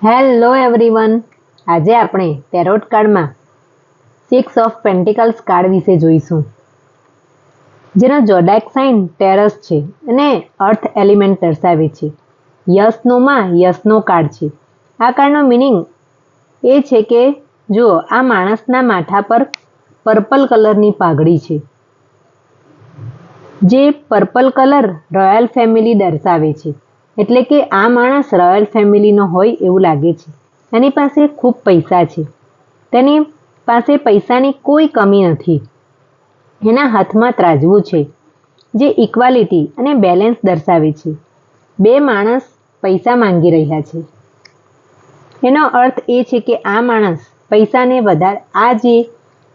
Hello everyone, આજે આપણે tarot કાર્ડમાં 6 ઓફ પેન્ટિકલ્સ કાર્ડ વિશે જોઈશું, જેનો જોડાક સાઇન ટેરસ છે અને અર્થ એલિમેન્ટ દર્શાવે છે. યસનોમાં યસનો કાર્ડ છે. આ કાર્ડનો મિનિંગ એ છે કે જુઓ, આ માણસના માથા પર પર્પલ કલરની પાઘડી છે, જે પર્પલ કલર રોયલ ફેમિલી દર્શાવે છે. એટલે કે આ માણસ રોયલ ફેમિલીનો હોય એવું લાગે છે. એની પાસે ખૂબ પૈસા છે, તેની પાસે પૈસાની કોઈ કમી નથી. એના હાથમાં ત્રાજવું છે, જે ઇક્વાલિટી અને બેલેન્સ દર્શાવે છે. બે માણસ પૈસા માંગી રહ્યા છે. એનો અર્થ એ છે કે આ માણસ પૈસાને વધારે, આ જે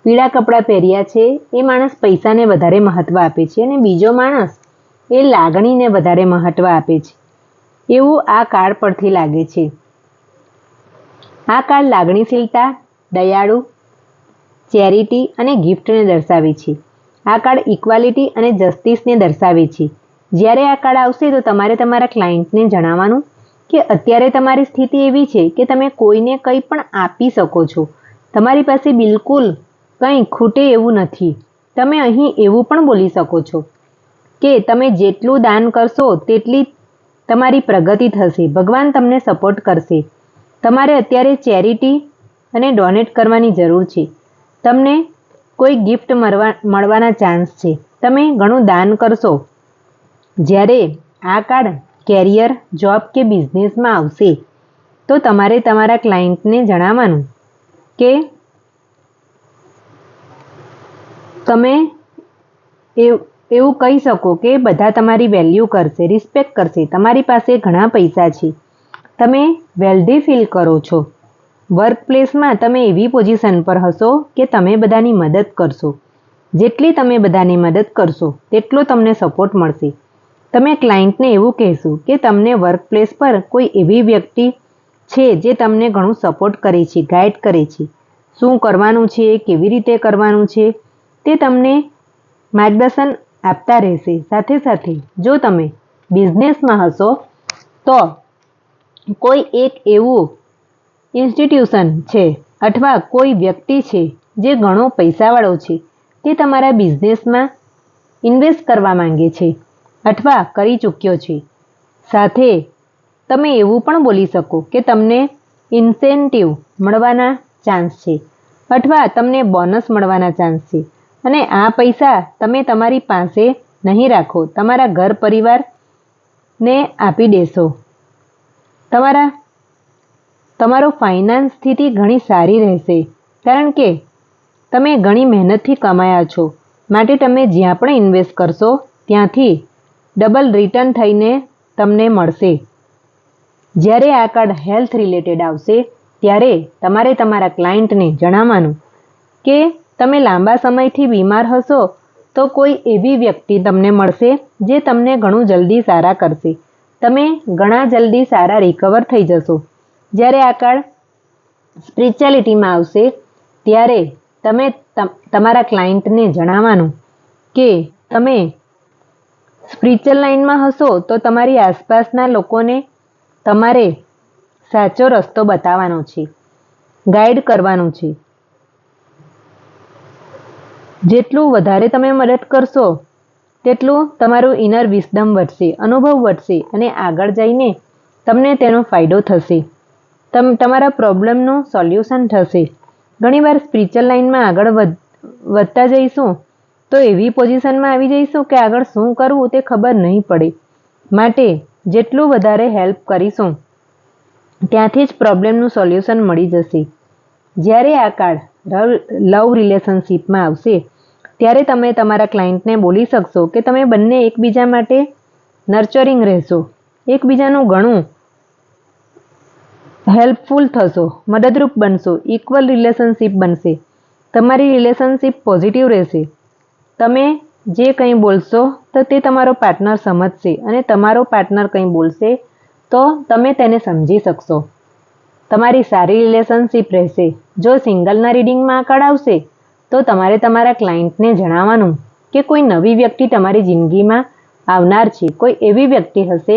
પીળા કપડાં પહેર્યા છે એ માણસ પૈસાને વધારે મહત્ત્વ આપે છે અને બીજો માણસ એ લાગણીને વધારે મહત્ત્વ આપે છે, એવું આ કાર્ડ પરથી લાગે છે. આ કાર્ડ લાગણીશીલતા, દયાળુ, ચેરિટી અને ગિફ્ટને દર્શાવે છે. આ કાર્ડ ઇક્વાલિટી અને જસ્ટિસને દર્શાવે છે. જ્યારે આ કાર્ડ આવશે તો તમારે તમારા ક્લાયન્ટને જણાવવાનું કે અત્યારે તમારી સ્થિતિ એવી છે કે તમે કોઈને કંઈ પણ આપી શકો છો. તમારી પાસે બિલકુલ કંઈ ખૂટે એવું નથી. તમે અહીં એવું પણ બોલી શકો છો કે તમે જેટલું દાન કરશો તેટલી તમારી પ્રગતિ થશે. ભગવાન તમને સપોર્ટ કરશે. તમારે અત્યારે ચેરિટી અને ડોનેટ કરવાની જરૂર છે. તમને કોઈ ગિફ્ટ મળવાના ચાન્સ છે. તમે ઘણું દાન કરશો. જ્યારે આ કાર્ડ કેરિયર, જોબ કે બિઝનેસમાં આવશે તો તમારે તમારા ક્લાયન્ટને જણાવવાનું કે તમે એવું કહી શકો કે બધા તમારી વેલ્યુ કરશે, રિસ્પેક્ટ કરશે. તમારી પાસે ઘણા પૈસા છે, તમે વેલ્ધી ફીલ કરો છો. વર્ક પ્લેસમાં તમે એવી પોઝિશન પર હશો કે તમે બધાની મદદ કરશો. જેટલી તમે બધાની મદદ કરશો તેટલો તમને સપોર્ટ મળશે. તમે ક્લાયન્ટને એવું કહેશો કે તમને વર્ક પ્લેસ પર કોઈ એવી વ્યક્તિ છે જે તમને ઘણું સપોર્ટ કરે છે, ગાઈડ કરે છે. શું કરવાનું છે, કેવી રીતે કરવાનું છે તે તમને માર્ગદર્શન આપતા રહેશે. સાથે સાથે જો તમે બિઝનેસમાં હશો તો કોઈ એક એવું ઇન્સ્ટિટ્યુશન છે અથવા કોઈ વ્યક્તિ છે જે ઘણો પૈસાવાળો છે, તે તમારા બિઝનેસમાં ઇન્વેસ્ટ કરવા માંગે છે અથવા કરી ચૂક્યો છે. સાથે તમે એવું પણ બોલી શકો કે તમને ઇન્સેન્ટિવ મળવાના ચાન્સ છે અથવા તમને બોનસ મળવાના ચાન્સ છે. અને આ પૈસા તમે તમારી પાસે નહીં રાખો, તમારા ઘર પરિવારને આપી દેશો. તમારો ફાઇનાન્સ સ્થિતિ ઘણી સારી રહેશે, કારણ કે તમે ઘણી મહેનતથી કમાયા છો. માટે તમે જ્યાં પણ ઇન્વેસ્ટ કરશો ત્યાંથી ડબલ રિટર્ન થઈને તમને મળશે. જ્યારે આ કાર્ડ હેલ્થ રિલેટેડ આવશે ત્યારે તમારે તમારા ક્લાયન્ટને જણાવવાનું કે તમે લાંબા સમયથી બીમાર હશો તો કોઈ એવી વ્યક્તિ તમને મળશે જે તમને ઘણું જલ્દી સારા કરશે. તમે ઘણા જલ્દી સારા રિકવર થઈ જશો. જ્યારે આ કાર્ડ સ્પિરિચ્યુઆલિટીમાં આવશે ત્યારે તમે તમારા ક્લાયન્ટને જણાવવાનું કે તમે સ્પિરિચ્યુઅલ લાઇનમાં હશો તો તમારી આસપાસના લોકોને તમારે સાચો રસ્તો બતાવવાનો છે, ગાઈડ કરવાનું છે. જેટલું વધારે તમે મદદ કરશો તેટલું તમારું ઇનર વિઝડમ વધશે, અનુભવ વધશે અને આગળ જઈને તમને તેનો ફાયદો થશે. તમારા પ્રોબ્લેમનું સોલ્યુશન થશે. ઘણીવાર સ્પિરિચ્યુઅલ લાઇનમાં આગળ વધતા જઈશું તો એવી પોઝિશનમાં આવી જઈશું કે આગળ શું કરવું તે ખબર નહીં પડે. માટે જેટલું વધારે હેલ્પ કરીશું ત્યાંથી જ પ્રોબ્લેમનું સોલ્યુશન મળી જશે. જ્યારે આ કાર્ડ લવ રિલેશનશિપમાં આવશે ત્યારે તમે તમારા ક્લાયન્ટને બોલી શકશો કે તમે બંને એકબીજા માટે નર્ચરિંગ રહેશો, એકબીજાનું ઘણું હેલ્પફુલ થશો, મદદરૂપ બનશો, ઇક્વલ રિલેશનશિપ બનશે. તમારી રિલેશનશિપ પોઝિટિવ રહેશે. તમે જે કંઈ બોલશો તો તે તમારો પાર્ટનર સમજશે અને તમારો પાર્ટનર કંઈ બોલશે તો તમે તેને સમજી શકશો. તમારી સારી રિલેશનશિપ રહેશે. જો સિંગલના રીડિંગમાં આ કાર્ડ આવશે તો તમારે તમારા ક્લાયન્ટને જણાવવાનું કે કોઈ નવી વ્યક્તિ તમારી જિંદગીમાં આવનાર છે. કોઈ એવી વ્યક્તિ હશે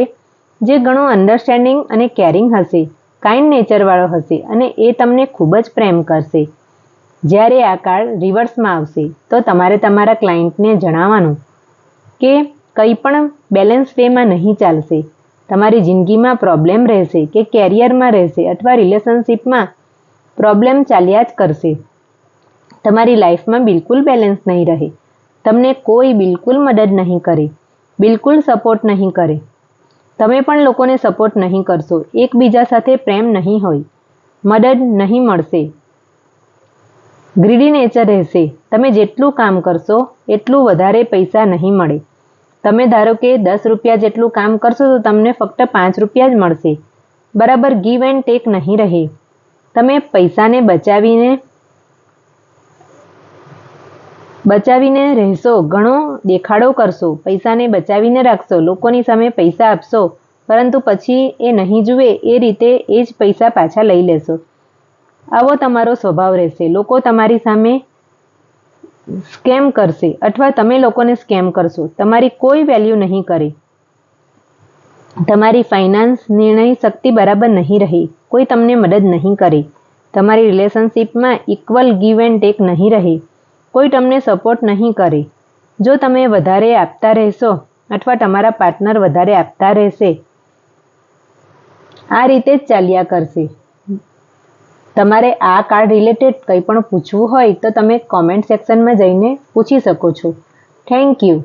જે ઘણું અન્ડરસ્ટેન્ડિંગ અને કેરિંગ હશે, કાઇન્ડ નેચરવાળો હશે અને એ તમને ખૂબ જ પ્રેમ કરશે. જ્યારે આ કાર્ડ રિવર્સમાં આવશે તો તમારે તમારા ક્લાયન્ટને જણાવવાનું કે કંઈ પણ બેલેન્સ વેમાં નહીં ચાલશે. તમારી જિંદગીમાં પ્રોબ્લેમ રહેશે કે કેરિયરમાં રહેશે અથવા રિલેશનશિપમાં પ્રોબ્લેમ ચાલ્યા જ કરશે. તમારી લાઈફમાં બિલકુલ બેલેન્સ નહીં રહે. તમને કોઈ બિલકુલ મદદ નહીં કરે, બિલકુલ સપોર્ટ નહીં કરે. તમે પણ લોકોને સપોર્ટ નહીં કરશો. એકબીજા સાથે પ્રેમ નહીં હોય, મદદ નહીં મળશે. ગ્રીડી નેચર રહેશે. તમે જેટલું કામ કરશો એટલું વધારે પૈસા નહીં મળે. તમે ધારો કે 10 રૂપિયા જેટલું કામ કરશો તો તમને ફક્ત 5 રૂપિયા જ મળશે. બરાબર ગીવ એન્ડ ટેક નહીં રહે. તમે પૈસાને બચાવીને રહેશો, ઘણો દેખાડો કરશો, પૈસાને બચાવીને રાખશો, લોકોની સામે પૈસા આપશો, પરંતુ પછી એ નહીં જુએ એ રીતે એ જ પૈસા પાછા લઈ લેશો. આવો તમારો સ્વભાવ રહેશે. લોકો તમારી સામે સ્કેમ કરશે અથવા તમે લોકોને સ્કેમ કરશો. તમારી કોઈ વેલ્યુ નહીં કરે. તમારી ફાઇનાન્સ નિર્ણય શક્તિ બરાબર નહીં રહે. કોઈ તમને મદદ નહીં કરે. તમારી રિલેશનશિપમાં ઇક્વલ ગીવ એન્ડ ટેક નહીં રહે. કોઈ તમને સપોર્ટ નહીં કરે. જો તમે વધારે આપતા રહેશો અથવા તમારા પાર્ટનર વધારે આપતા રહેશે, આ રીતે જ ચાલ્યા કરશે. તમારે આ કાર્ડ રિલેટેડ કંઈ પણ પૂછવું હોય તો તમે કોમેન્ટ સેક્શનમાં જઈને પૂછી શકો છો. Thank you.